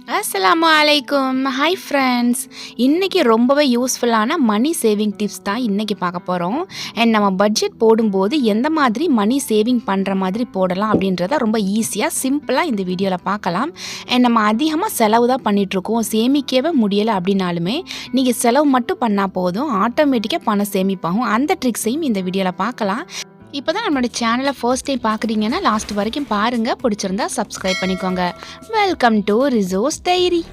அஸ்ஸலாமு அலைக்கும். Hi friends. இன்றைக்கி ரொம்பவே யூஸ்ஃபுல்லான மணி சேவிங் டிப்ஸ் தான் இன்றைக்கி பார்க்க போகிறோம். அண்ட் நம்ம பட்ஜெட் போடும்போது எந்த மாதிரி மணி சேவிங் பண்ணுற மாதிரி போடலாம் அப்படின்றத ரொம்ப ஈஸியாக சிம்பிளாக இந்த வீடியோவில் பார்க்கலாம். அண்ட் நம்ம அதிகமாக செலவு தான் பண்ணிகிட்ருக்கோம், சேமிக்கவே முடியலை அப்படின்னாலுமே நீங்கள் செலவு மட்டும் பண்ணால் போதும், ஆட்டோமேட்டிக்காக பணம் சேமிப்பாகும். அந்த ட்ரிக்ஸையும் இந்த வீடியோவில் பார்க்கலாம். இப்போ தான் நம்மளோட சேனலை ஃபர்ஸ்ட் டைம் பார்க்குறீங்கன்னா லாஸ்ட் வரைக்கும் பாருங்கள், பிடிச்சிருந்தா சப்ஸ்கிரைப் பண்ணிக்கோங்க. Welcome to resource diary.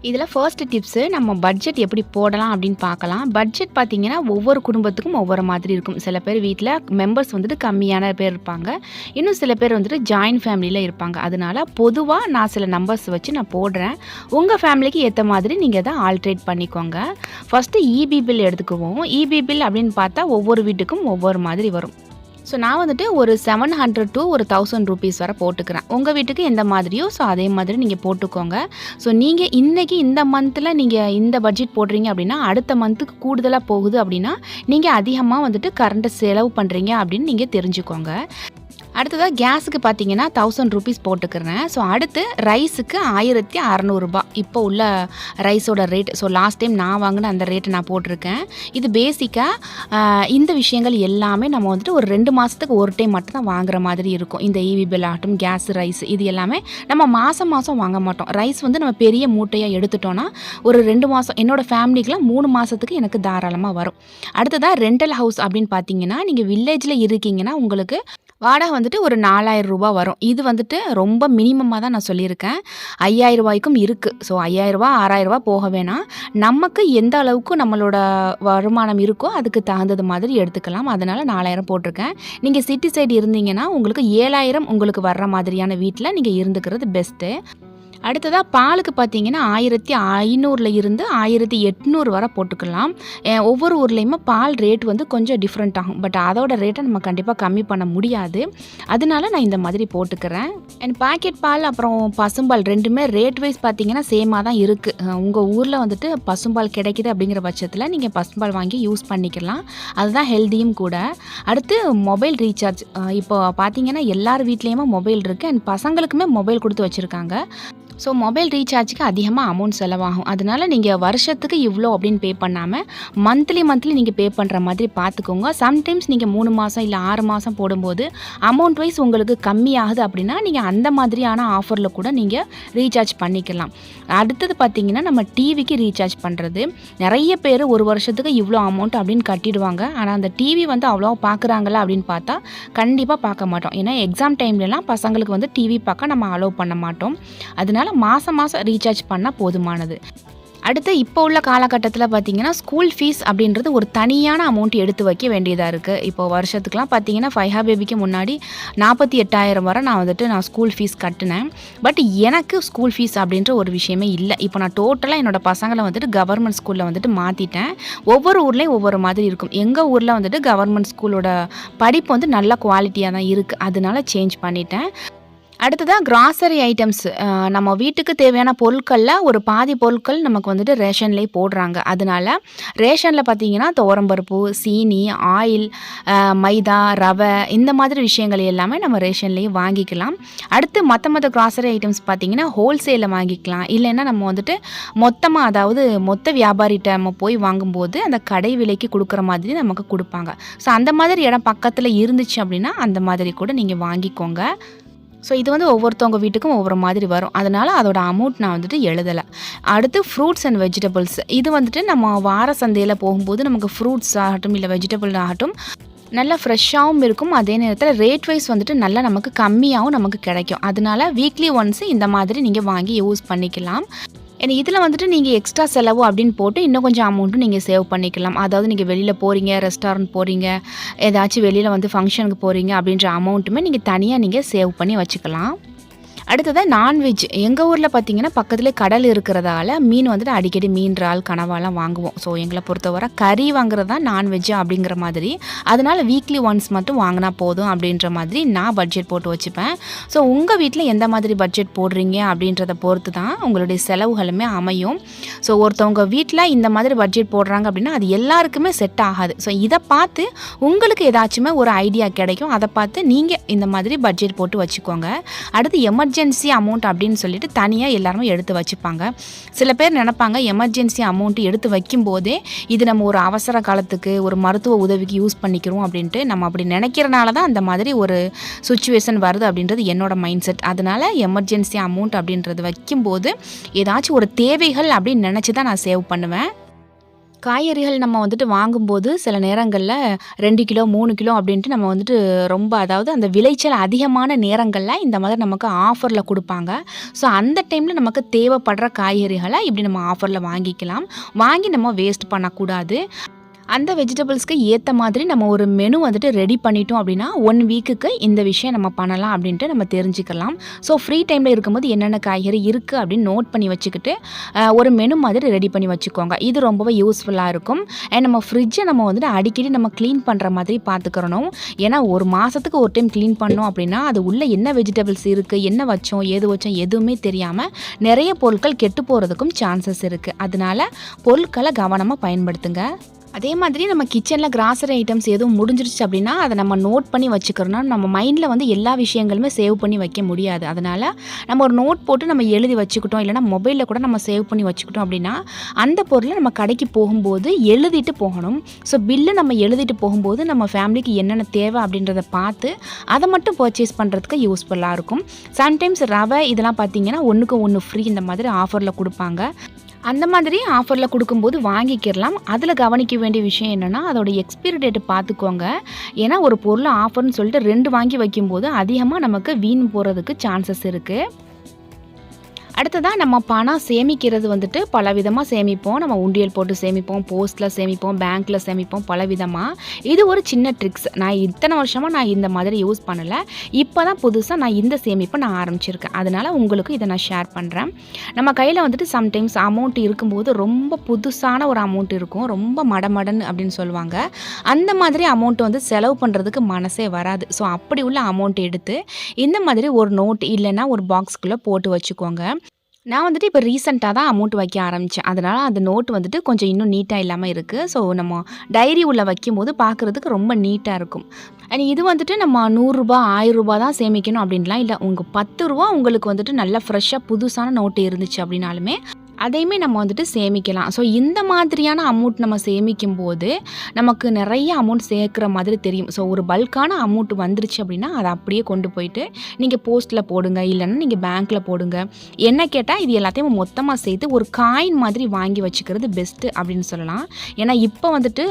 இதில் ஃபர்ஸ்ட் டிப்ஸு நம்ம பட்ஜெட் எப்படி போடலாம் அப்படின்னு பார்க்கலாம். பட்ஜெட் பார்த்திங்கன்னா ஒவ்வொரு குடும்பத்துக்கும் ஒவ்வொரு மாதிரி இருக்கும். சில பேர் வீட்டில் மெம்பர்ஸ் வந்துட்டு கம்மியான பேர் இருப்பாங்க, இன்னும் சில பேர் வந்துட்டு ஜாயின்ட் ஃபேமிலியில் இருப்பாங்க. அதனால் பொதுவாக நான் சில நம்பர்ஸ் வச்சு நான் போடுறேன். உங்கள் ஃபேமிலிக்கு ஏற்ற மாதிரி நீங்கள் அதை ஆல்ட்ரேட் பண்ணிக்கோங்க. ஃபஸ்ட்டு இபி பில் எடுத்துக்குவோம். இபி பில் அப்படின்னு பார்த்தா ஒவ்வொரு வீட்டுக்கும் ஒவ்வொரு மாதிரி வரும். ஸோ நான் வந்துட்டு ஒரு 700 to ஒரு 1000 ரூபீஸ் வரை போட்டுக்கிறேன். உங்கள் வீட்டுக்கு எந்த மாதிரியோ ஸோ அதே மாதிரி நீங்கள் போட்டுக்கோங்க. ஸோ நீங்கள் இன்றைக்கி இந்த மந்தில் நீங்கள் இந்த பட்ஜெட் போடுறீங்க அப்படின்னா அடுத்த மந்த்துக்கு கூடுதலாக போகுது அப்படின்னா நீங்கள் அதிகமாக வந்துட்டு கரண்ட்டை செலவு பண்ணுறீங்க அப்படின்னு நீங்கள் தெரிஞ்சுக்கோங்க. அடுத்ததாக கேஸுக்கு பார்த்தீங்கன்னா 1000 ரூபீஸ் போட்டுக்கிறேன். ஸோ அடுத்து ரைஸுக்கு 1600 ரூபா இப்போ உள்ள ரைஸோட ரேட். ஸோ லாஸ்ட் டைம் நான் வாங்கின அந்த ரேட்டை நான் போட்டிருக்கேன். இது பேசிக்காக இந்த விஷயங்கள் எல்லாமே நம்ம வந்துட்டு ஒரு 2 மாதத்துக்கு ஒரு டைம் மட்டும் தான் வாங்குற மாதிரி இருக்கும். இந்த இவி பில் ஆகட்டும், கேஸ், ரைஸ், இது எல்லாமே நம்ம மாதம் வாங்க மாட்டோம். ரைஸ் வந்து நம்ம பெரிய மூட்டையாக எடுத்துட்டோன்னா ஒரு 2 மாதம், என்னோடய ஃபேமிலிக்கெலாம் 3 மாதத்துக்கு எனக்கு தாராளமாக வரும். அடுத்ததாக ரெண்டல் ஹவுஸ் அப்படின்னு பார்த்தீங்கன்னா நீங்கள் வில்லேஜில் இருக்கீங்கன்னா உங்களுக்கு வாடகை வந்துட்டு ஒரு 4000 ரூபா வரும். இது வந்துட்டு ரொம்ப மினிமமாக தான் நான் சொல்லியிருக்கேன். 5000 ரூபாய்க்கும் இருக்குது. ஸோ 5000 ரூபா 6000 ரூபா போக வேணாம். நமக்கு எந்த அளவுக்கு நம்மளோட வருமானம் இருக்கோ அதுக்கு தகுந்தது மாதிரி எடுத்துக்கலாம். அதனால் 4000 போட்டிருக்கேன். நீங்கள் சிட்டி சைடு இருந்தீங்கன்னா உங்களுக்கு 7000 உங்களுக்கு வர்ற மாதிரியான வீட்டில் நீங்கள் இருந்துக்கிறது பெஸ்ட்டு. அடுத்ததாக பாலுக்கு பார்த்தீங்கன்னா 1500 இருந்து 1800 வரை போட்டுக்கலாம். ஒவ்வொரு ஊர்லேயுமே பால் ரேட் வந்து கொஞ்சம் டிஃப்ரெண்ட் ஆகும். பட் அதோட ரேட்டை நம்ம கண்டிப்பாக கம்மி பண்ண முடியாது. அதனால நான் இந்த மாதிரி போட்டுக்கிறேன். அண்ட் பாக்கெட் பால் அப்புறம் பசும்பால் ரெண்டுமே ரேட் வைஸ் பார்த்தீங்கன்னா சேமாக தான் இருக்குது. உங்கள் ஊரில் வந்துட்டு பசும்பால் கிடைக்கிது அப்படிங்கிற பட்சத்தில் நீங்கள் பசும்பால் வாங்கி யூஸ் பண்ணிக்கலாம். அதுதான் ஹெல்த்தியும் கூட. அடுத்து மொபைல் ரீசார்ஜ். இப்போ பார்த்தீங்கன்னா எல்லார் வீட்லேயுமே மொபைல் இருக்குது. அண்ட் பசங்களுக்குமே மொபைல் கொடுத்து வச்சுருக்காங்க. ஸோ மொபைல் ரீசார்ஜுக்கு அதிகமாக அமௌண்ட் செலவாகும். அதனால் நீங்கள் வருஷத்துக்கு இவ்வளோ அப்படின்னு பே பண்ணாமல் மந்த்லி நீங்கள் பே பண்ணுற மாதிரி பார்த்துக்கோங்க. சம்டைம்ஸ் நீங்கள் 3 மாதம் இல்லை 6 மாதம் போடும்போது அமௌண்ட் வைஸ் உங்களுக்கு கம்மியாகுது அப்படின்னா நீங்கள் அந்த மாதிரியான ஆஃபரில் கூட நீங்கள் ரீசார்ஜ் பண்ணிக்கலாம். அடுத்தது பார்த்திங்கன்னா நம்ம டிவிக்கு ரீசார்ஜ் பண்ணுறது. நிறைய பேர் ஒரு வருஷத்துக்கு இவ்வளோ அமௌண்ட் அப்படின்னு கட்டிடுவாங்க. ஆனால் அந்த டிவி வந்து அவ்வளோ பார்க்குறாங்களா அப்படின்னு பார்த்தா கண்டிப்பாக பார்க்க மாட்டோம். ஏன்னா எக்ஸாம் டைம்லலாம் பசங்களுக்கு வந்து டிவி பார்க்க நம்ம அலோவ் பண்ண மாட்டோம். அதனால மாதம் ரீசார்ஜ் பண்ணால் போதுமானது. அடுத்து இப்போ உள்ள காலகட்டத்தில் பார்த்திங்கன்னா ஸ்கூல் ஃபீஸ் அப்படின்றது ஒரு தனியான அமௌண்ட் எடுத்து வைக்க வேண்டியதாக இருக்குது. இப்போ வருஷத்துக்குலாம் பார்த்திங்கன்னா 5 பேபிக்கு முன்னாடி 48,000 வரை நான் ஸ்கூல் ஃபீஸ் கட்டினேன். பட் எனக்கு ஸ்கூல் ஃபீஸ் அப்படின்ற ஒரு விஷயமே இல்லை. இப்போ நான் டோட்டலாக என்னோடய பசங்களை வந்துட்டு கவர்மெண்ட் ஸ்கூலில் வந்துட்டு மாற்றிட்டேன். ஒவ்வொரு ஊர்லேயும் ஒவ்வொரு மாதிரி இருக்கும். எங்கள் ஊரில் வந்துட்டு கவர்மெண்ட் ஸ்கூலோட படிப்பு வந்து நல்ல குவாலிட்டியாக தான் இருக்குது. அதனால சேஞ்ச் பண்ணிட்டேன். அடுத்ததாக கிராசரி ஐட்டம்ஸ். நம்ம வீட்டுக்கு தேவையான பொருட்களில் ஒரு பாதி பொருட்கள் நமக்கு வந்துட்டு ரேஷன்லேயே போடுறாங்க. அதனால் ரேஷனில் பார்த்திங்கன்னா துவரம்பருப்பு, சீனி, ஆயில், மைதா, ரவை, இந்த மாதிரி விஷயங்கள் எல்லாமே நம்ம ரேஷன்லேயே வாங்கிக்கலாம். அடுத்து மற்ற கிராசரி ஐட்டம்ஸ் பார்த்திங்கன்னா ஹோல்சேலில் வாங்கிக்கலாம். இல்லைன்னா நம்ம வந்துட்டு மொத்தமாக, அதாவது மொத்த வியாபாரிகிட்ட நம்ம போய் வாங்கும்போது அந்த கடை விலைக்கு கொடுக்குற மாதிரி நமக்கு கொடுப்பாங்க. ஸோ அந்த மாதிரி இடம் பக்கத்தில் இருந்துச்சு அப்படின்னா அந்த மாதிரி கூட நீங்கள் வாங்கிக்கோங்க. ஸோ இது வந்து ஒவ்வொருத்தவங்க வீட்டுக்கும் ஒவ்வொரு மாதிரி வரும். அதனால் அதோட அமௌண்ட் நான் வந்துட்டு எழுதலை. அடுத்து ஃப்ரூட்ஸ் அண்ட் வெஜிடபிள்ஸ். இது வந்துட்டு நம்ம வார சந்தையில் போகும்போது நமக்கு ஃப்ரூட்ஸ் ஆகட்டும் இல்லை வெஜிடபிள் ஆகட்டும் நல்லா ஃப்ரெஷ்ஷாகவும் இருக்கும். அதே நேரத்தில் ரேட் வைஸ் வந்துட்டு நல்லா நமக்கு கம்மியாகவும் நமக்கு கிடைக்கும். அதனால வீக்லி ஒன்ஸ் இந்த மாதிரி நீங்கள் வாங்கி யூஸ் பண்ணிக்கலாம். ஏன்னா இதில் வந்துட்டு நீங்கள் எக்ஸ்ட்ரா செலவு அப்படின்னு போட்டு இன்னும் கொஞ்சம் அமௌண்ட்டும் நீங்கள் சேவ் பண்ணிக்கலாம். அதாவது நீங்கள் வெளியில் போகிறீங்க, ரெஸ்டாரண்ட் போகிறீங்க, ஏதாச்சும் வெளியில் வந்து ஃபங்க்ஷனுக்கு போகிறீங்க அப்படின்ற அமௌண்ட்டுமே நீங்கள் தனியாக சேவ் பண்ணி வச்சுக்கலாம். அடுத்தது நான்வெஜ். எங்க ஊர்ல பார்த்தீங்கன்னா, பக்கத்திலே கடல் இருக்கிறதால மீன் வந்துட்டு அடிக்கடி மீன், இறால், கனவாலாம் வாங்குவோம். ஸோ எங்கள பொறுத்தவரை கறி வாங்குறது தான் நான்வெஜ் அப்படிங்கிற மாதிரி. அதனால வீக்லி ஒன்ஸ் மட்டும் வாங்கினா போதும் அப்படின்ற மாதிரி நான் பட்ஜெட் போட்டு வச்சுப்பேன். ஸோ உங்க வீட்ல எந்த மாதிரி பட்ஜெட் போடுறீங்க அப்படின்றத பொறுத்து தான் உங்களுடைய செலவுகளுமே அமையும். ஸோ ஒருத்தவங்க வீட்ல இந்த மாதிரி பட்ஜெட் போடுறாங்க அப்படின்னா, அது எல்லாருக்குமே செட் ஆகாது. ஸோ இத பார்த்து உங்களுக்கு ஏதாச்சுமே ஒரு ஐடியா கிடைக்கும். அத பார்த்து நீங்க இந்த மாதிரி பட்ஜெட் போட்டு வச்சுக்கோங்க. அடுத்து எமர்ஜென்சி அமௌண்ட் அப்படின்னு சொல்லிட்டு தனியாக எல்லாருமே எடுத்து வச்சுப்பாங்க. சில பேர் நினைப்பாங்க எமர்ஜென்சி அமௌண்ட் எடுத்து வைக்கும்போதே இது நம்ம ஒரு அவசர காலத்துக்கு ஒரு மருத்துவ உதவிக்கு யூஸ் பண்ணிக்கிறோம் அப்படின்ட்டு. நம்ம அப்படி நினைக்கிறனால தான் அந்த மாதிரி ஒரு சுச்சுவேஷன் வருது அப்படின்றது என்னோட மைண்ட் செட். அதனால எமர்ஜென்சி அமௌண்ட் அப்படின்றது வைக்கும்போது ஏதாச்சும் ஒரு தேவைகள் அப்படின்னு நினச்சி தான் நான் சேவ் பண்ணுவேன். காய்கறிகள் நம்ம வந்துட்டு வாங்கும்போது சில நேரங்கள்ல 2 கிலோ, 3 கிலோ அப்படின்ட்டு நம்ம வந்துட்டு ரொம்ப அதாவது அந்த விளைச்சல் அதிகமான நேரங்கள்ல இந்த மாதிரி நமக்கு ஆஃபர்ல குடுப்பாங்க. ஸோ அந்த டைம்ல நமக்கு தேவைப்படுற காய்கறிகள இப்படி நம்ம ஆஃபர்ல வாங்கிக்கலாம். வாங்கி நம்ம வேஸ்ட் பண்ணக்கூடாது. அந்த வெஜிடபிள்ஸ்க்கு ஏற்ற மாதிரி நம்ம ஒரு மெனு வந்துட்டு ரெடி பண்ணிட்டோம் அப்படின்னா 1 வீக்குக்கு இந்த விஷயம் நம்ம பண்ணலாம் அப்படின்ட்டு நம்ம தெரிஞ்சுக்கலாம். ஸோ ஃப்ரீ டைமில் இருக்கும்போது என்னென்ன காய்கறி இருக்குது அப்படின்னு நோட் பண்ணி வச்சுக்கிட்டு ஒரு மெனு மாதிரி ரெடி பண்ணி வச்சுக்கோங்க. இது ரொம்பவே யூஸ்ஃபுல்லாக இருக்கும். அண்ட் நம்ம ஃப்ரிட்ஜை நம்ம வந்துட்டு அடிக்கடி நம்ம க்ளீன் பண்ணுற மாதிரி பார்த்துக்கிறணும். ஏன்னா ஒரு மாதத்துக்கு ஒரு டைம் க்ளீன் பண்ணோம் அப்படின்னா அது உள்ளே என்ன வெஜிடபிள்ஸ் இருக்குது, என்ன வச்சோம், ஏது வச்சோம் எதுவுமே தெரியாமல் நிறைய பொருட்கள் கெட்டு போகிறதுக்கும் சான்சஸ் இருக்குது. அதனால பொருட்களை கவனமாக பயன்படுத்துங்க. அதே மாதிரி நம்ம கிச்சனில் கிராசரி ஐட்டம்ஸ் எதுவும் முடிஞ்சிருச்சு அப்படின்னா அதை நம்ம நோட் பண்ணி வச்சுக்கிறோன்னா நம்ம மைண்டில் வந்து எல்லா விஷயங்களுமே சேவ் பண்ணி வைக்க முடியாது. அதனால் நம்ம ஒரு நோட் போட்டு நம்ம எழுதி வச்சுக்கிட்டோம், இல்லைனா மொபைலில் கூட நம்ம சேவ் பண்ணி வச்சுக்கிட்டோம் அப்படின்னா அந்த பொருளை நம்ம கடைக்கு போகும்போது எழுதிட்டு போகணும். ஸோ பில்லு நம்ம எழுதிட்டு போகும்போது நம்ம ஃபேமிலிக்கு என்னென்ன தேவை அப்படின்றத பார்த்து அதை மட்டும் பர்ச்சேஸ் பண்ணுறதுக்கு யூஸ்ஃபுல்லாக இருக்கும். சம்டைம்ஸ் ரவை இதெல்லாம் பார்த்தீங்கன்னா 1க்கு 1 ஃப்ரீ இந்த மாதிரி ஆஃபரில் கொடுப்பாங்க. அந்த மாதிரி ஆஃபரில் கொடுக்கும்போது வாங்கிக்கிடலாம். அதில் கவனிக்க வேண்டிய விஷயம் என்னென்னா அதோட எக்ஸ்பைரி டேட்டு பார்த்துக்கோங்க. ஏன்னா ஒரு பொருள் ஆஃபர்னு சொல்லிட்டு 2 வாங்கி வைக்கும்போது அதிகமாக நமக்கு வீண் போகிறதுக்கு சான்சஸ் இருக்குது. அடுத்ததாக நம்ம பணம் சேமிக்கிறது வந்துட்டு பல விதமாக சேமிப்போம். நம்ம உண்டியல் போட்டு சேமிப்போம், போஸ்ட்டில் சேமிப்போம், பேங்க்கில் சேமிப்போம், பல விதமாக. இது ஒரு சின்ன ட்ரிக்ஸ். நான் இத்தனை வருஷமாக நான் இந்த மாதிரி யூஸ் பண்ணலை. இப்போ தான் புதுசாக நான் இந்த சேமிப்பை நான் ஆரம்பிச்சிருக்கேன். அதனால் உங்களுக்கு இதை நான் ஷேர் பண்ணுறேன். நம்ம கையில் வந்துட்டு சம்டைம்ஸ் அமௌண்ட் இருக்கும்போது ரொம்ப புதுசான ஒரு அமௌண்ட் இருக்கும், ரொம்ப மடமடன்னு அப்படின்னு சொல்லுவாங்க. அந்த மாதிரி அமௌண்ட்டை வந்து செலவு பண்ணுறதுக்கு மனசே வராது. ஸோ அப்படி உள்ள அமௌண்ட் எடுத்து இந்த மாதிரி ஒரு நோட் இல்லைன்னா ஒரு பாக்ஸ்குள்ளே போட்டு வச்சுக்கோங்க. நான் வந்துட்டு இப்போ ரீசெண்டாக தான் அமௌண்ட் வைக்க ஆரம்பித்தேன். அதனால் அந்த நோட் வந்துட்டு கொஞ்சம் இன்னும் நீட்டாக இல்லாமல் இருக்குது. ஸோ நம்ம டைரி உள்ள வைக்கும்போது பார்க்குறதுக்கு ரொம்ப நீட்டாக இருக்கும். அண்ட் இது வந்துட்டு நம்ம ₹100, ₹1000 தான் சேமிக்கணும் அப்படின்லாம் இல்லை. உங்கள் ₹10 உங்களுக்கு வந்துட்டு நல்லா ஃப்ரெஷ்ஷாக புதுசான நோட்டு இருந்துச்சு அப்படின்னாலுமே அதையுமே நம்ம வந்துட்டு சேமிக்கலாம். ஸோ இந்த மாதிரியான அமௌண்ட் நம்ம சேமிக்கும் போது நமக்கு நிறைய அமௌண்ட் சேர்க்குற மாதிரி தெரியும். ஸோ ஒரு பல்கான அமௌண்ட் வந்துருச்சு அப்படின்னா அதை அப்படியே கொண்டு போயிட்டு நீங்கள் போஸ்ட்டில் போடுங்க, இல்லைன்னா நீங்கள் பேங்க்கில் போடுங்க. என்ன கேட்டால் இது எல்லாத்தையும் மொத்தமாக சேர்த்து ஒரு காயின் மாதிரி வாங்கி வச்சுக்கிறது பெஸ்ட்டு அப்படின்னு சொல்லலாம். ஏன்னா இப்போ வந்துட்டு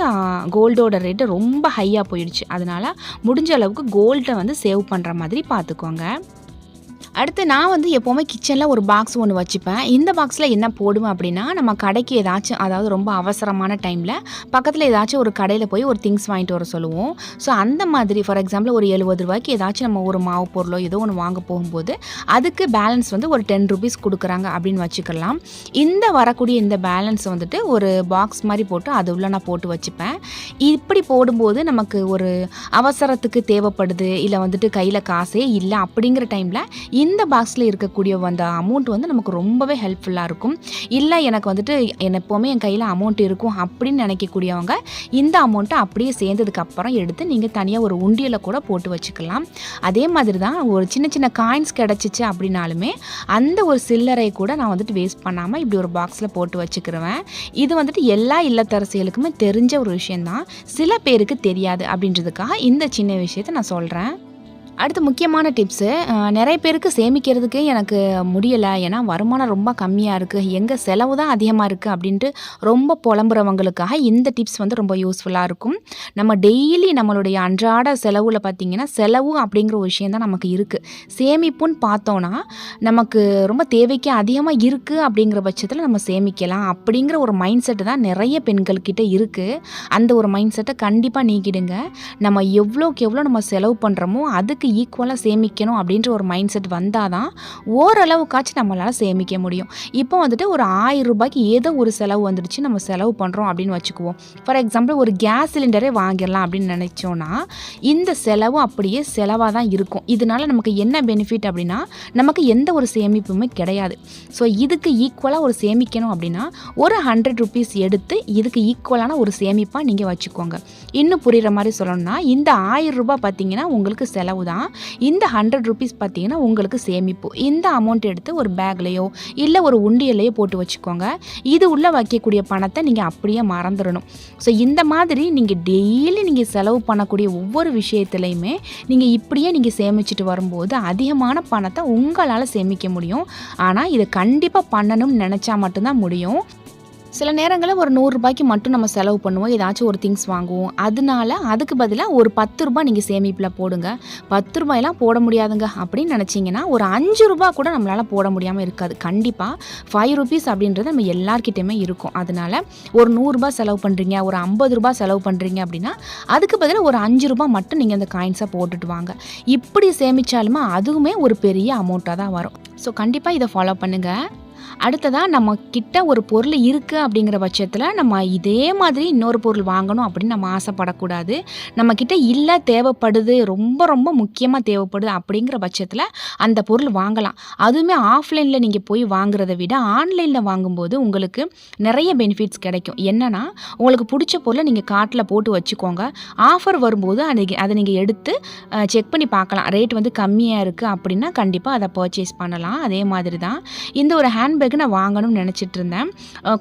கோல்டோட ரேட்டு ரொம்ப ஹையாக போயிடுச்சு. அதனால் முடிஞ்ச அளவுக்கு கோல்டை வந்து சேவ் பண்ணுற மாதிரி பார்த்துக்கோங்க. அடுத்து நான் வந்து எப்போவுமே கிச்சனில் ஒரு பாக்ஸ் ஒன்று வச்சுப்பேன். இந்த பாக்ஸில் என்ன போடுவேன் அப்படின்னா நம்ம கடைக்கு ஏதாச்சும் அதாவது ரொம்ப அவசரமான டைமில் பக்கத்தில் ஏதாச்சும் ஒரு கடையில் போய் ஒரு திங்ஸ் வாங்கிட்டு வர சொல்லுவோம். ஸோ அந்த மாதிரி ஃபார் எக்ஸாம்பிள் ஒரு ₹70 ஏதாச்சும் நம்ம ஒரு மாவு பொருளோ ஏதோ ஒன்று வாங்க போகும்போது அதுக்கு பேலன்ஸ் வந்து ஒரு ₹10 கொடுக்குறாங்க அப்படின்னு வச்சுக்கலாம். இந்த வரக்கூடிய இந்த பேலன்ஸ் வந்துட்டு ஒரு பாக்ஸ் மாதிரி போட்டு அது உள்ள நான் போட்டு வச்சுப்பேன். இப்படி போடும்போது நமக்கு ஒரு அவசரத்துக்கு தேவைப்படுது, இல்லை வந்துட்டு கையில் காசே இல்லை அப்படிங்கிற டைமில் இந்த பாக்ஸில் இருக்கக்கூடிய அந்த அமௌண்ட் வந்து நமக்கு ரொம்பவே ஹெல்ப்ஃபுல்லாக இருக்கும். இல்லை எனக்கு வந்துட்டு எப்போவுமே என் கையில் அமௌண்ட் இருக்கும் அப்படின்னு நினைக்கக்கூடியவங்க இந்த அமௌண்ட்டை அப்படியே சேர்ந்ததுக்கப்புறம் எடுத்து நீங்கள் தனியாக ஒரு உண்டியலை கூட போட்டு வச்சுக்கலாம். அதே மாதிரி தான் ஒரு சின்ன சின்ன காயின்ஸ் கிடச்சிச்சு அப்படின்னாலுமே அந்த ஒரு சில்லறை கூட நான் வந்துட்டு வேஸ்ட் பண்ணாமல் இப்படி ஒரு பாக்ஸில் போட்டு வச்சுக்கிருவேன். இது வந்துட்டு எல்லா இல்லத்தரசிகளுக்குமே தெரிஞ்ச ஒரு விஷயந்தான், சில பேருக்கு தெரியாது. அப்படின்றதுக்காக இந்த சின்ன விஷயத்தை நான் சொல்கிறேன். அடுத்து முக்கியமான டிப்ஸு, நிறைய பேருக்கு சேமிக்கிறதுக்கு எனக்கு முடியலை, ஏன்னா வருமானம் ரொம்ப கம்மியாக இருக்குது, எங்கள் செலவு தான் அதிகமாக இருக்குது அப்படின்ட்டு ரொம்ப புலம்புறவங்களுக்காக இந்த டிப்ஸ் வந்து ரொம்ப யூஸ்ஃபுல்லாக இருக்கும். நம்ம டெய்லி நம்மளுடைய அன்றாட செலவில் பார்த்திங்கன்னா செலவு அப்படிங்கிற ஒரு விஷயம் தான் நமக்கு இருக்குது. சேமிப்புன்னு பார்த்தோன்னா நமக்கு ரொம்ப தேவைக்கு அதிகமாக இருக்குது அப்படிங்கிற பட்சத்தில் நம்ம சேமிக்கலாம் அப்படிங்கிற ஒரு மைண்ட் செட்டு தான் நிறைய பெண்கள்கிட்ட இருக்குது. அந்த ஒரு மைண்ட் செட்டை கண்டிப்பாக நீக்கிடுங்க. நம்ம எவ்வளோக்கு எவ்வளோ நம்ம செலவு பண்ணுறோமோ அதுக்கு ஈக்குவலாக சேமிக்கணும் அப்படின்ற ஒரு மைண்ட் செட் வந்தால் தான் ஓரளவுக்காச்சும் நம்மளால் சேமிக்க முடியும். இப்போ வந்துட்டு ஒரு ₹1000 ஏதோ ஒரு செலவு வந்துடுச்சு, நம்ம செலவு பண்ணுறோம் அப்படின்னு வச்சுக்குவோம். ஃபார் எக்ஸாம்பிள் ஒரு கேஸ் சிலிண்டரே வாங்கிடலாம் அப்படின்னு நினச்சோன்னா இந்த செலவு அப்படியே செலவாக தான் இருக்கும். இதனால நமக்கு என்ன பெனிஃபிட் அப்படின்னா நமக்கு எந்த ஒரு சேமிப்புமே கிடையாது. ஸோ இதுக்கு ஈக்குவலாக ஒரு சேமிக்கணும் அப்படின்னா ஒரு ₹100 எடுத்து இதுக்கு ஈக்குவலான ஒரு சேமிப்பாக நீங்கள் வச்சுக்கோங்க. இன்னும் புரிகிற மாதிரி சொல்லணும்னா இந்த ₹1000 பார்த்தீங்கன்னா உங்களுக்கு செலவு தான், இந்த ₹100 பார்த்தீங்கன்னா உங்களுக்கு சேமிப்பு. இந்த அமௌண்ட் எடுத்து ஒரு பேக்லேயோ இல்லை ஒரு உண்டியல்லையோ போட்டு வச்சுக்கோங்க. இது உள்ளே வைக்கக்கூடிய பணத்தை நீங்கள் அப்படியே மறந்துடணும். ஸோ இந்த மாதிரி நீங்கள் டெய்லி நீங்கள் செலவு பண்ணக்கூடிய ஒவ்வொரு விஷயத்துலையுமே நீங்கள் இப்படியே நீங்கள் சேமிச்சுட்டு வரும்போது அதிகமான பணத்தை உங்களால் சேமிக்க முடியும். ஆனால் இதை கண்டிப்பாக பண்ணணும்னு நினச்சா மட்டும்தான் முடியும். சில நேரங்களில் ஒரு ₹100 மட்டும் நம்ம செலவு பண்ணுவோம், ஏதாச்சும் ஒரு திங்ஸ் வாங்குவோம். அதனால அதுக்கு பதிலாக ஒரு ₹10 நீங்கள் சேமிப்பில் போடுங்க. ₹10 போட முடியாதுங்க அப்படின்னு நினச்சிங்கன்னா ஒரு ₹5 கூட நம்மளால் போட முடியாமல் இருக்காது. கண்டிப்பாக ₹5 அப்படின்றது நம்ம எல்லார்கிட்டையுமே இருக்கும். அதனால் ஒரு ₹100 செலவு பண்ணுறீங்க, ஒரு ₹50 செலவு பண்ணுறீங்க அப்படின்னா அதுக்கு பதிலாக ஒரு ₹5 மட்டும் நீங்கள் அந்த காயின்ஸை போட்டுட்டு வாங்க. இப்படி சேமித்தாலுமே அதுவுமே ஒரு பெரிய அமௌண்ட்டாக தான் வரும். ஸோ கண்டிப்பாக இதை ஃபாலோ பண்ணுங்கள். அடுத்ததாக நம்ம கிட்ட ஒரு பொருள் இருக்குது அப்படிங்கிற பட்சத்தில் நம்ம இதே மாதிரி இன்னொரு பொருள் வாங்கணும் அப்படின்னு நம்ம ஆசைப்படக்கூடாது. நம்மக்கிட்ட இல்லை, தேவைப்படுது, ரொம்ப ரொம்ப முக்கியமாக தேவைப்படுது அப்படிங்கிற பட்சத்தில் அந்த பொருள் வாங்கலாம். அதுவுமே ஆஃப்லைனில் நீங்கள் போய் வாங்குறத விட ஆன்லைனில் வாங்கும்போது உங்களுக்கு நிறைய பெனிஃபிட்ஸ் கிடைக்கும். என்னென்னா உங்களுக்கு பிடிச்ச பொருளை நீங்கள் கார்ட்டில் போட்டு வச்சுக்கோங்க. ஆஃபர் வரும்போது அதை நீங்கள் எடுத்து செக் பண்ணி பார்க்கலாம். ரேட் வந்து கம்மியாக இருக்குது அப்படின்னா கண்டிப்பாக அதை பர்ச்சேஸ் பண்ணலாம். அதே மாதிரி தான் இந்த ஒரு ஹேண்ட்பேக் நான் வாங்கணும்னு நினச்சிட்டு இருந்தேன்.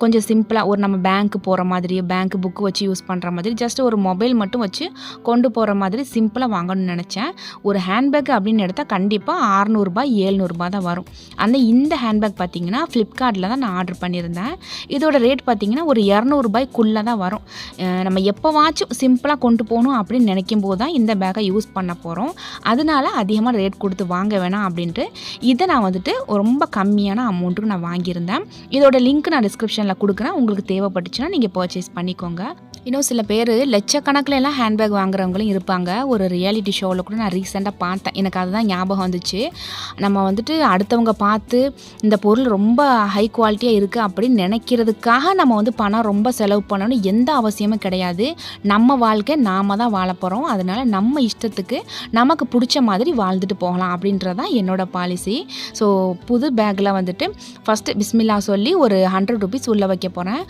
கொஞ்சம் சிம்பிளாக ஒரு நம்ம பேங்க்கு போகிற மாதிரி, பேங்க் புக்கு வச்சு யூஸ் பண்ணுற மாதிரி, ஜஸ்ட் ஒரு மொபைல் மட்டும் வச்சு கொண்டு போகிற மாதிரி சிம்பிளாக வாங்கணும்னு நினச்சேன். ஒரு ஹேண்ட்பேக் அப்படின்னு எடுத்தால் கண்டிப்பாக ₹600 ₹700 தான் வரும். இந்த ஹேண்ட்பேக் பார்த்திங்கன்னா ஃப்ளிப்கார்ட்டில் தான் நான் ஆர்டர் பண்ணியிருந்தேன். இதோட ரேட் பார்த்திங்கன்னா ஒரு ₹200 தான் வரும். நம்ம எப்போவாச்சும் சிம்பிளாக கொண்டு போகணும் அப்படின்னு நினைக்கும் போது தான் இந்த பேக்கை யூஸ் பண்ண போகிறோம். அதனால அதிகமாக ரேட் கொடுத்து வாங்க வேணாம் அப்படின்ட்டு இதை நான் வந்துட்டு ரொம்ப கம்மியான அமௌண்ட்டுக்கு நான் வாங்கியிருந்தேன். இதோட லிங்க் நான் டிஸ்கிரிப்ஷனில் கொடுக்குறேன். உங்களுக்கு தேவைப்பட்டுச்சுன்னா நீங்கள் பர்ச்சேஸ் பண்ணிக்கோங்க. இன்னும் சில பேர் லட்சக்கணக்கில் எல்லாம் ஹேண்ட்பேக் வாங்குறவங்களும் இருப்பாங்க. ஒரு ரியாலிட்டி ஷோவில் கூட நான் ரீசெண்டாக பார்த்தேன். எனக்கு அதுதான் ஞாபகம் வந்துச்சு. நம்ம வந்துட்டு அடுத்தவங்க பார்த்து இந்த பொருள் ரொம்ப ஹை குவாலிட்டியாக இருக்குது அப்படின்னு நினைக்கிறதுக்காக நம்ம வந்து பணம் ரொம்ப செலவு பண்ணணும்னு எந்த அவசியமும் கிடையாது. நம்ம வாழ்க்கை நாம தான் வாழ போகிறோம். அதனால் நம்ம இஷ்டத்துக்கு நமக்கு பிடிச்ச மாதிரி வாழ்ந்துட்டு போகலாம் அப்படின்றதான் என்னோட பாலிசி. ஸோ புது பேக்கில் வந்துட்டு ஃபஸ்ட்டு பிஸ்மில்லா சொல்லி ஒரு ₹100 உள்ளே வைக்க போகிறேன்.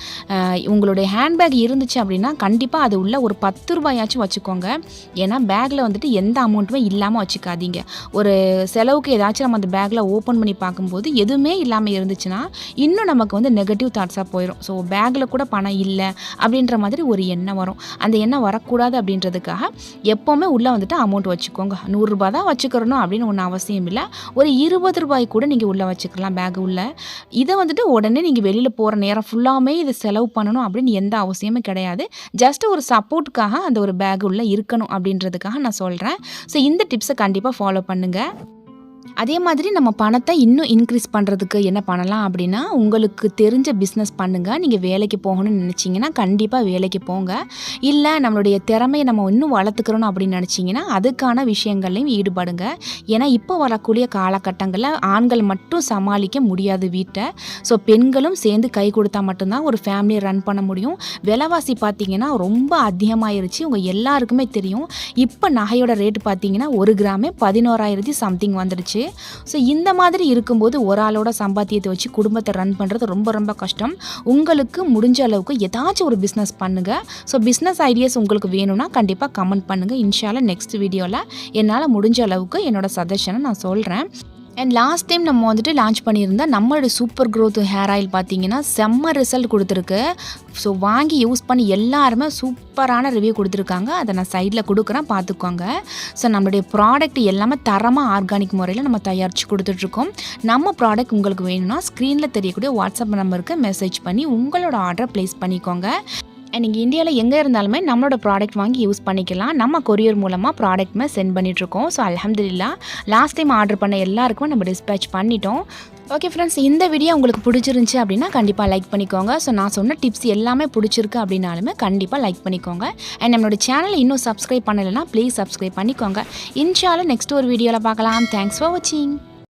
உங்களுடைய ஹேண்ட்பேக் இருந்துச்சு அப்படின்னா கண்டிப்பாக அது உள்ள ஒரு ₹10 வச்சுக்கோங்க. ஏன்னா பேக்கில் வந்துட்டு எந்த அமௌண்ட்டுமே இல்லாமல் வச்சுக்காதீங்க. ஒரு செலவுக்கு ஏதாச்சும் நம்ம அந்த பேக்கில் ஓப்பன் பண்ணி பார்க்கும்போது எதுவுமே இல்லாமல் இருந்துச்சுன்னா இன்னும் நமக்கு வந்து நெகட்டிவ் தாட்ஸாக போயிடும். ஸோ பேக்கில் கூட பணம் இல்லை அப்படின்ற மாதிரி ஒரு எண்ணம் வரும். அந்த எண்ணம் வரக்கூடாது அப்படின்றதுக்காக எப்போவுமே உள்ளே வந்துட்டு அமௌண்ட் வச்சுக்கோங்க. ₹100 தான் வச்சுக்கிறணும் அப்படின்னு ஒன்றும் அவசியம் இல்லை. ஒரு ₹20 கூட நீங்கள் உள்ளே வச்சுக்கலாம் பேக் உள்ள. இதை வந்துட்டு உடனே நீங்கள் வெளியில் போகிற நேரம் ஃபுல்லாமே இதை செலவு பண்ணணும் அப்படின்னு எந்த அவசியமும் கிடையாது. ஜஸ்ட் ஒரு சப்போர்ட்டுக்காக அந்த ஒரு பேக் உள்ள இருக்கணும் அப்படின்றதுக்காக நான் சொல்கிறேன். ஸோ இந்த டிப்ஸை கண்டிப்பாக ஃபாலோ பண்ணுங்கள். அதே மாதிரி நம்ம பணத்தை இன்னும் இன்க்ரீஸ் பண்ணுறதுக்கு என்ன பண்ணலாம் அப்படின்னா உங்களுக்கு தெரிஞ்ச பிஸ்னஸ் பண்ணுங்கள். நீங்கள் வேலைக்கு போகணும்னு நினச்சிங்கன்னா கண்டிப்பாக வேலைக்கு போங்க. இல்லை நம்மளுடைய திறமையை நம்ம இன்னும் வளர்த்துக்கிறோம் அப்படின்னு நினச்சிங்கன்னா அதுக்கான விஷயங்கள்லையும் ஈடுபடுங்க. ஏன்னா இப்போ வரக்கூடிய காலகட்டங்களில் ஆண்கள் மட்டும் சமாளிக்க முடியாது வீட்டை. ஸோ பெண்களும் சேர்ந்து கை கொடுத்தா மட்டும்தான் ஒரு ஃபேமிலியை ரன் பண்ண முடியும். விலைவாசி பார்த்திங்கன்னா ரொம்ப அதிகமாகிருச்சு. உங்கள் எல்லாருக்குமே தெரியும். இப்போ நகையோட ரேட்டு பார்த்திங்கன்னா 1 கிராமே 11,000 சம்திங் வந்துடுச்சு. ஸோ இந்த மாதிரி இருக்கும்போது ஒரு ஆளோட சம்பாத்தியத்தை வச்சு குடும்பத்தை ரன் பண்ணுறது ரொம்ப ரொம்ப கஷ்டம். உங்களுக்கு முடிஞ்ச அளவுக்கு ஏதாச்சும் ஒரு பிஸ்னஸ் பண்ணுங்கள். ஸோ பிஸ்னஸ் ஐடியாஸ் உங்களுக்கு வேணும்னா கண்டிப்பாக கமெண்ட் பண்ணுங்கள். இன்ஷால்லா நெக்ஸ்ட் வீடியோவில் என்னால் முடிஞ்ச அளவுக்கு என்னோட சஜஷனை நான் சொல்கிறேன். அண்ட் லாஸ்ட் டைம் நம்ம வந்துட்டு லான்ச் பண்ணியிருந்தோம் நம்மளோட சூப்பர் க்ரோத் ஹேர் ஆயில் பார்த்தீங்கன்னா செம்ம ரிசல்ட் கொடுத்துருக்கு. ஸோ வாங்கி யூஸ் பண்ணி எல்லாருமே சூப்பரான ரிவ்யூ கொடுத்துருக்காங்க. அதை நான் சைடில் கொடுக்குறேன், பார்த்துக்கோங்க. ஸோ நம்மளுடைய ப்ராடக்ட் எல்லாமே தரமாக ஆர்கானிக் முறையில் நம்ம தயாரித்து கொடுத்துட்ருக்கோம். நம்ம ப்ராடக்ட் உங்களுக்கு வேணும்னா ஸ்க்ரீனில் தெரியக்கூடிய வாட்ஸ்அப் நம்பருக்கு மெசேஜ் பண்ணி உங்களோட ஆர்டரை ப்ளேஸ் பண்ணிக்கோங்க. அண்ட் நீங்கள் இந்தியாவில் எங்கே இருந்தாலுமே நம்மளோட ப்ராடக்ட் வாங்கி யூஸ் பண்ணிக்கலாம். நம்ம கொரியர் மூலமாக ப்ராடக்ட்டுமே சென்ட் பண்ணிகிட்ருக்கோம். ஸோ அல்ஹம்துலில்லாஹ் லாஸ்ட் டைம் ஆர்டர் பண்ண எல்லாருக்குமே நம்ம டிஸ்பேச் பண்ணிட்டோம். ஓகே ஃப்ரெண்ட்ஸ், இந்த வீடியோ உங்களுக்கு பிடிச்சிருந்துச்சி அப்படின்னா கண்டிப்பாக லைக் பண்ணிக்கோங்க. ஸோ நான் சொன்ன டிப்ஸ் எல்லாமே பிடிச்சிருக்கு அப்படின்னாலுமே கண்டிப்பாக லைக் பண்ணிக்கோங்க. அண்ட் நம்மளோட சேனலை இன்னும் சப்ஸ்கிரைப் பண்ணலைன்னா ப்ளீஸ் சப்ஸ்கிரைப் பண்ணிக்கோங்க. இன்ஷா அல்லாஹ் நெக்ஸ்ட் ஒரு வீடியோவில் பார்க்கலாம். தேங்க்ஸ் ஃபார் வாட்சிங்.